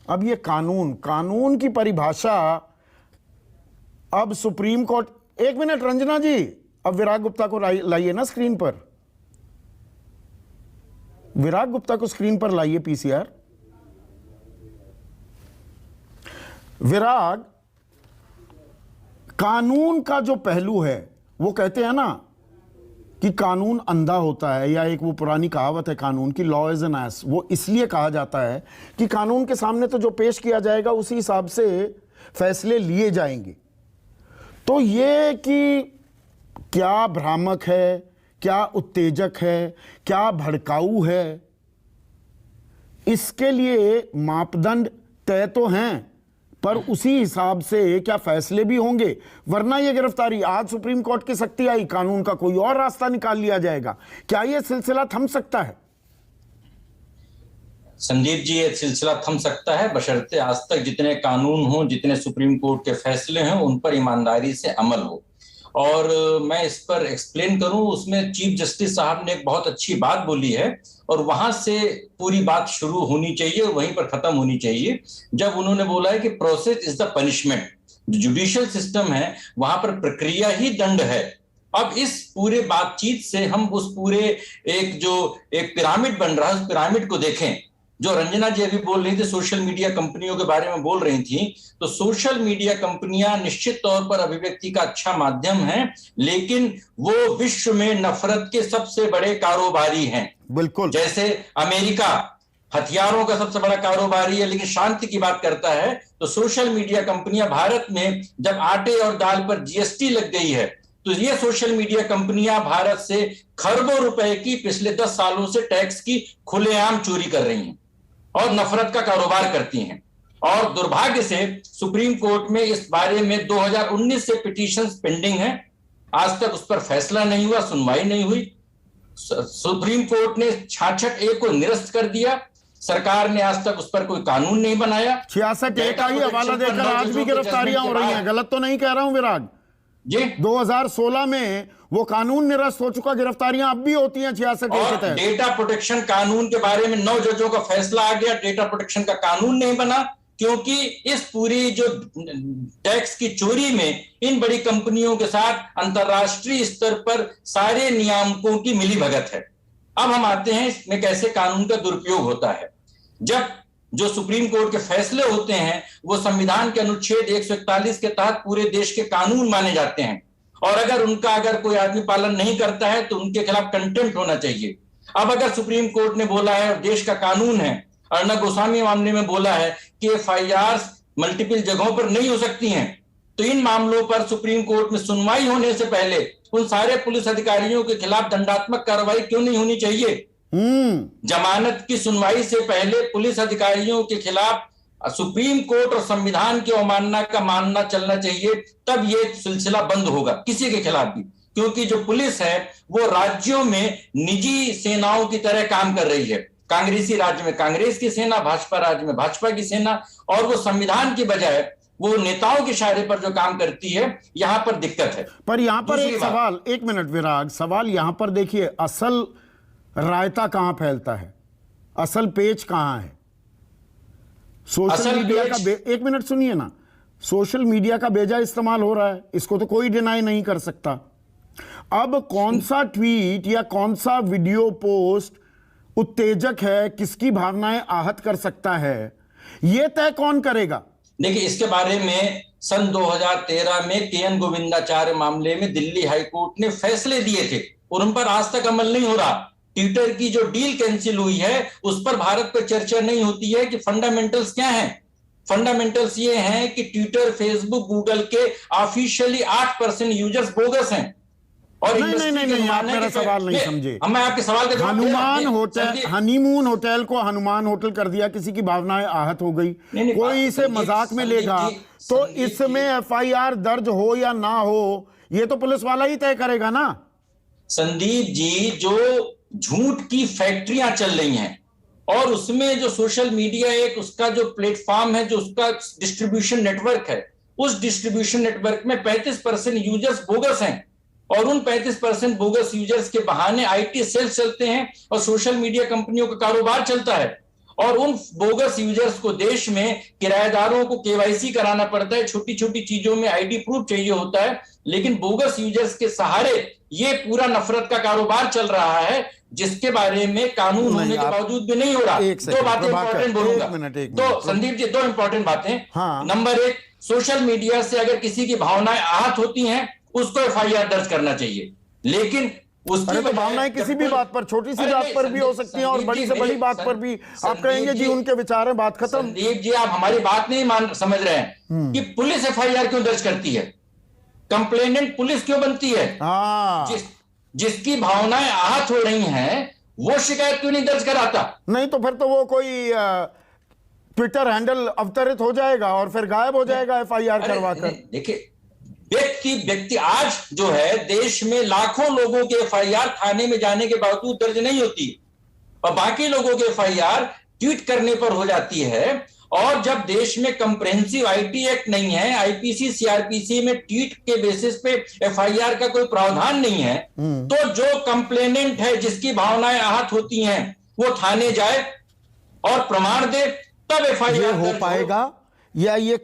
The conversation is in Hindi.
अब ये कानून की परिभाषा अब सुप्रीम कोर्ट, एक मिनट रंजना जी, अब विराग गुप्ता को लाइए ना स्क्रीन पर, विराग गुप्ता को स्क्रीन पर लाइए पीसीआर। विराग, कानून का जो पहलू है, वो कहते हैं ना कि कानून अंधा होता है, या एक वो पुरानी कहावत है कानून की, लॉ इज एन एस। वो इसलिए कहा जाता है कि कानून के सामने तो जो पेश किया जाएगा उसी हिसाब से फैसले लिए जाएंगे। तो ये कि क्या भ्रामक है, क्या उत्तेजक है, क्या भड़काऊ है, इसके लिए मापदंड तय तो हैं, पर उसी हिसाब से क्या फैसले भी होंगे। वरना ये गिरफ्तारी, आज सुप्रीम कोर्ट की सख्ती आई, कानून का कोई और रास्ता निकाल लिया जाएगा। क्या ये सिलसिला थम सकता है? संदीप जी, ये सिलसिला थम सकता है बशर्ते आज तक जितने कानून हों, जितने सुप्रीम कोर्ट के फैसले हैं, उन पर ईमानदारी से अमल हो। और मैं इस पर एक्सप्लेन करूं, उसमें चीफ जस्टिस साहब ने एक बहुत अच्छी बात बोली है और वहां से पूरी बात शुरू होनी चाहिए और वहीं पर खत्म होनी चाहिए, जब उन्होंने बोला है कि प्रोसेस इज द पनिशमेंट। जो जुडिशियल सिस्टम है वहां पर प्रक्रिया ही दंड है। अब इस पूरे बातचीत से हम उस पूरे एक पिरामिड बन रहा है, उस पिरामिड को देखें। जो रंजना जी अभी बोल रही थी, सोशल मीडिया कंपनियों के बारे में बोल रही थी, तो सोशल मीडिया कंपनियां निश्चित तौर पर अभिव्यक्ति का अच्छा माध्यम है, लेकिन वो विश्व में नफरत के सबसे बड़े कारोबारी हैं। बिल्कुल। जैसे अमेरिका हथियारों का सबसे बड़ा कारोबारी है लेकिन शांति की बात करता है, तो सोशल मीडिया कंपनियां भारत में जब आटे और दाल पर जीएसटी लग गई है, तो ये सोशल मीडिया कंपनियां भारत से खरबों रुपए की पिछले 10 सालों से टैक्स की खुलेआम चोरी कर रही हैं और नफरत का कारोबार करती हैं। और दुर्भाग्य से सुप्रीम कोर्ट में इस बारे में 2019 से पिटीशंस पेंडिंग हैं, आज तक उस पर फैसला नहीं हुआ, सुनवाई नहीं हुई। सुप्रीम कोर्ट ने 66A को निरस्त कर दिया, सरकार ने आज तक उस पर कोई कानून नहीं बनाया। 66A का ही हवाला देकर आज भी गिरफ्तारियां हो रही हैं। गलत तो नहीं कह रहा हूं विराग जी? 2016 में वो कानून निरस्त हो चुका, गिरफ्तारियां अब भी होती हैं 66A के तहत। डेटा प्रोटेक्शन कानून के बारे में 9 जजों का फैसला आ गया, डेटा प्रोटेक्शन का कानून नहीं बना, क्योंकि इस पूरी जो टैक्स की चोरी में इन बड़ी कंपनियों के साथ अंतरराष्ट्रीय स्तर पर सारे नियामकों की मिलीभगत है। अब हम आते हैं इसमें कैसे कानून का दुरुपयोग होता है। जब जो सुप्रीम कोर्ट के फैसले होते हैं वो संविधान के अनुच्छेद 141 के तहत पूरे देश के कानून माने जाते हैं, और अगर कोई आदमी पालन नहीं करता है तो उनके खिलाफ कंटेम्प्ट होना चाहिए। अब अगर सुप्रीम कोर्ट ने बोला है और देश का कानून है, अर्णब गोस्वामी मामले में बोला है कि एफआईआर मल्टीपल जगहों पर नहीं हो सकती हैं, तो इन मामलों पर सुप्रीम कोर्ट में सुनवाई होने से पहले उन सारे पुलिस अधिकारियों के खिलाफ दंडात्मक कार्रवाई क्यों नहीं होनी चाहिए? जमानत की सुनवाई से पहले पुलिस अधिकारियों के खिलाफ सुप्रीम कोर्ट और संविधान की अवमानना का मानना चलना चाहिए, तब यह सिलसिला बंद होगा किसी के खिलाफ भी। क्योंकि जो पुलिस है वो राज्यों में निजी सेनाओं की तरह काम कर रही है। कांग्रेसी राज्य में कांग्रेस की सेना, भाजपा राज्य में भाजपा की सेना, और वो संविधान की बजाय वो नेताओं के इशारे पर जो काम करती है, यहां पर दिक्कत है। पर यहां पर एक सवाल, एक मिनट विराग, सवाल यहां पर देखिए, असल रायता कहां फैलता है, असल पेच कहां है? सोशल मीडिया का एक मिनट सुनिए ना, सोशल मीडिया का बेजा इस्तेमाल हो रहा है, इसको तो कोई डिनाई नहीं कर सकता। अब कौन सा ट्वीट या कौन सा वीडियो पोस्ट उत्तेजक है, किसकी भावनाएं आहत कर सकता है, यह तय कौन करेगा? देखिए, इसके बारे में सन 2013 में केएन गोविंदाचार्य मामले में दिल्ली हाईकोर्ट ने फैसले दिए थे और उन पर आज तक अमल नहीं हो रहा। ट्विटर की जो डील कैंसिल हुई है उस पर भारत पर चर्चा नहीं होती है कि फंडामेंटल्स क्या हैं। फंडामेंटल्स ये हैं कि ट्विटर, फेसबुक, गूगल के ऑफिशियली 8% यूजर्स बोगस हैं। और नहीं, आप मेरा सवाल नहीं समझे। मैं आपके सवाल का हनीमून होटल को हनुमान होटल कर दिया, किसी की भावनाएं आहत हो गई, कोई इसे मजाक में लेगा, तो इसमें एफआईआर दर्ज हो या ना हो ये तो पुलिस वाला ही तय करेगा ना। संदीप जी, जो झूठ की फैक्ट्रियां चल रही हैं और उसमें जो सोशल मीडिया एक उसका जो प्लेटफॉर्म है, जो उसका डिस्ट्रीब्यूशन नेटवर्क है, उस डिस्ट्रीब्यूशन नेटवर्क में 35% यूजर्स बोगस हैं और उन 35% बोगस यूजर्स के बहाने आईटी सेल्स चलते हैं और सोशल मीडिया कंपनियों का कारोबार चलता है। और उन बोगस यूजर्स को देश में किराएदारों को केवाईसी कराना पड़ता है, छोटी छोटी चीजों में आईडी प्रूफ चाहिए होता है, लेकिन बोगस यूजर्स के सहारे ये पूरा नफरत का कारोबार चल रहा है, जिसके बारे में कानून होने के बावजूद भी नहीं हो रहा। दो बातें इंपॉर्टेंट बोलूंगा। तो संदीप जी, दो इंपॉर्टेंट बातें। हाँ। नंबर एक, सोशल मीडिया से अगर किसी की भावनाएं आहत होती हैं, उसको एफआईआर दर्ज करना चाहिए, लेकिन अरे तो भावनाएं किसी भी बात पर, छोटी सी बात पर भी हो सकती हैं और बड़ी से बड़ी बात पर भी आप कहेंगे जी उनके विचार है, बात खत्म। संदीप जी, आप हमारी बात नहीं समझ रहे हैं कि पुलिस एफआईआर क्यों दर्ज करती है, कंप्लेनेंट पुलिस क्यों बनती है? जिसकी भावनाएं आहत हो रही हैं वो शिकायत क्यों नहीं दर्ज कराता? नहीं तो फिर तो वो कोई ट्विटर हैंडल अवतरित हो जाएगा और फिर गायब हो जाएगा एफआईआर करवाकर। देखिए, व्यक्ति आज जो है देश में लाखों लोगों के एफआईआर थाने में जाने के बावजूद दर्ज नहीं होती, और बाकी लोगों के एफआईआर ट्वीट करने पर हो जाती है। और जब देश में कंप्रेहेंसिव आईटी एक्ट नहीं है, आईपीसी सीआरपीसी में ट्वीट के बेसिस पे एफआईआर का कोई प्रावधान नहीं है, तो जो कंप्लेनेंट है, जिसकी भावनाएं आहत होती हैं, वो थाने जाए और प्रमाण दे, तब एफआईआर हो पाएगा या ये